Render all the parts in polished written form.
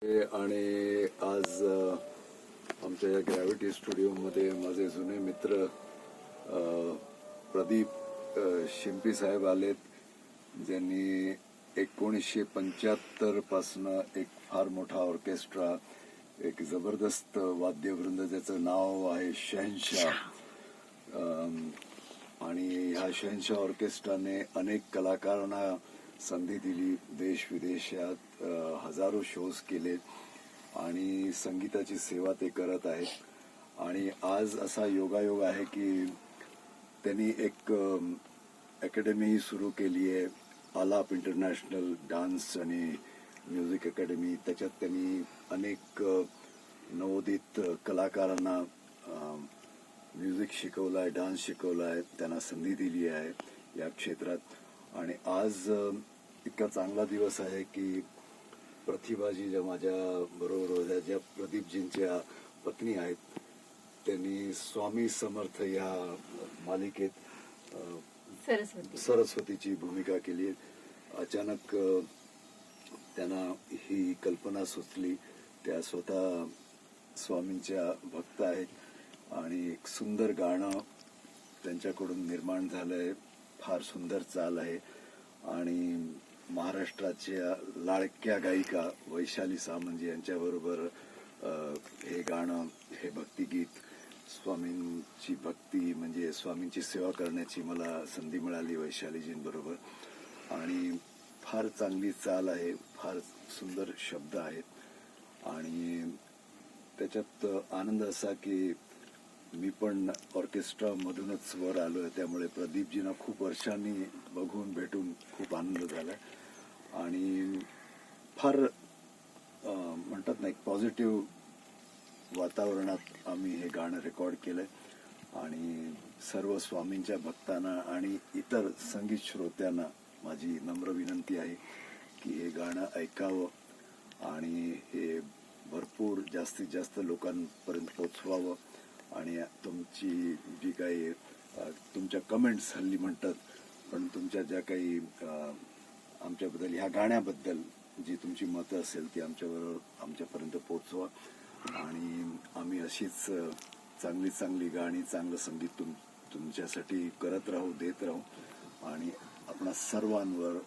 आणि आज आमच्या या ग्रॅव्हिटी स्टुडिओमध्ये माझे जुने मित्र प्रदीप शिंपी साहेब आलेत, ज्यांनी 1975 पासनं एक फार मोठा ऑर्केस्ट्रा, एक जबरदस्त वाद्यवृंद ज्याचं नाव आहे शहनशाह, आणि ह्या शहनशाह ऑर्केस्ट्राने अनेक कलाकारांना संधी दिली. देश विदेशात हजारो शोज केले आणि संगीताची सेवा ते करत आहेत. आणि आज असा योगायोग आहे की त्यांनी एक अकॅडमी सुरू केली आहे, आलाप इंटरनॅशनल डान्स आणि म्युझिक अकॅडमी. त्याच्यात त्यांनी अनेक नवोदित कलाकारांना म्युझिक शिकवलं आहे, डान्स शिकवला आहे, त्यांना संधी दिली आहे या क्षेत्रात. आणि आज इतका चांगला दिवस आहे की प्रतिभाजी ज्या माझ्या बरोबर होत्या, ज्या प्रदीपजींच्या पत्नी आहेत, त्यांनी स्वामी समर्थ या मालिकेत सरस्वतीची भूमिका केली. अचानक त्यांना ही कल्पना सुचली. त्या स्वतः स्वामींच्या भक्त आहेत आणि एक सुंदर गाणं त्यांच्याकडून निर्माण झालंय. फार सुंदर चाल आहे आणि महाराष्ट्राच्या लाडक्या गायिका वैशाली सामंत यांच्याबरोबर हे गाणं, हे भक्तिगीत, स्वामींची भक्ती म्हणजे स्वामींची सेवा करण्याची मला संधी मिळाली वैशालीजींबरोबर. आणि फार चांगली चाल आहे, फार सुंदर शब्द आहेत. आणि त्याच्यात आनंद असा की मी पण ऑर्केस्ट्रा मधूनच वर आलोय, त्यामुळे प्रदीपजींना खूप वर्षांनी बघून भेटून खूप आनंद झाला. आणि फार म्हणतात ना, एक पॉझिटिव्ह वातावरणात आम्ही हे गाणं रेकॉर्ड केलंय. आणि सर्व स्वामींच्या भक्तांना आणि इतर संगीत श्रोत्यांना माझी नम्र विनंती आहे की हे गाणं ऐकावं आणि हे भरपूर जास्तीत जास्त लोकांपर्यंत पोचवावं. आणि तुमची जी काही तुमच्या कमेंट्स हल्ली म्हणतात, पण तुमच्या ज्या काही आमच्याबद्दल, ह्या गाण्याबद्दल जी तुमची मतं असेल ती आमच्यापर्यंत पोचवा. आणि आम्ही अशीच चांगली चांगली गाणी, चांगलं संगीत तुमच्यासाठी करत राहू, देत राहू. आणि आपणा सर्वांवर,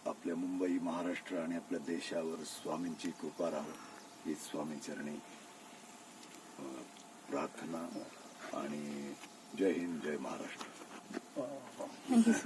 आपल्या मुंबई, महाराष्ट्र आणि आपल्या देशावर स्वामींची कृपा राहो हीच स्वामींचरणी प्रार्थना. आणि जय हिंद, जय महाराष्ट्र.